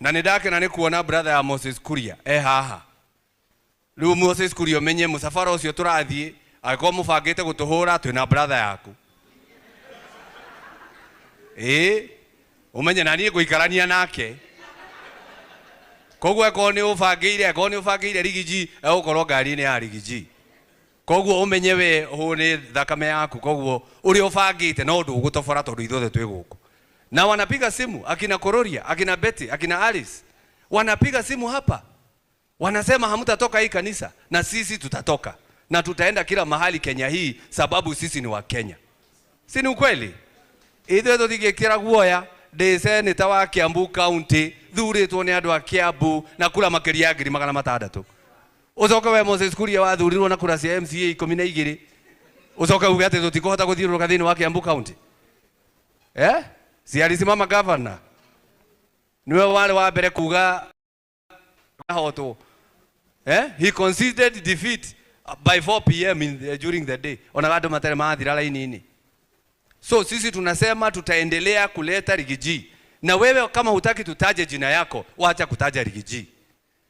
na nidake na nikuona brother ya Moses Kuria haha riu Moses Kuria menye musafara ucio turathie agiko mubangite gutuhura twina brother yaku umenye nani guikarania nake koguo ko ni ubangire Rigiji ukorwo ngari ni ya Rigiji koguo umenye we hu ni thakame yaku koguo uri ubangite no ndu gutobora tondu ithothe twi guku na wanapiga simu akina Kororia akina Betty akina Alice wanapiga simu hapa wanasema hamtatoka hii kanisa na sisi tutatoka na tutaenda kila mahali Kenya hii sababu sisi ni wa Kenya. Si ni ukweli? Ithuĩ tũtigĩkĩra guoya ndĩ seneta wa Kiambu County thuritwo nĩ andũ a Kiambu na kura makĩria ya 600. Ucoke we Moses Kuria wathurirwo na kura cia MCA 12 ucoke uge atĩ tũtikũhota gũthiũrũrũka thĩinĩ wa Kiambu County. Si alisimama governor niwe wale wa mbere kuga hoto he conceded defeat by 4 p.m. during the day ona andũ matarĩ mathira laini-inĩ. So sisi tunasema tutaendelea kuleta Rigiji na wewe kama hutaki tutaje jina yako wacha kutaja Rigiji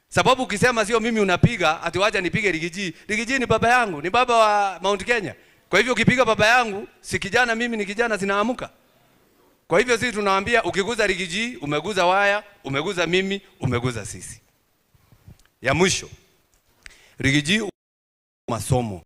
sababu ukisema sio mimi unapiga ati wacha nipige Rigiji. Rigiji ni baba yangu, ni baba wa Mount Kenya. Kwa hivyo ukipiga baba yangu si kijana mimi ni kijana zinaamuka. Kwa hivyo sisi tunawaambia ukiguza Rigiji umeguza waya, umeguza mimi, umeguza sisi. Ya mwisho Rigiji masomo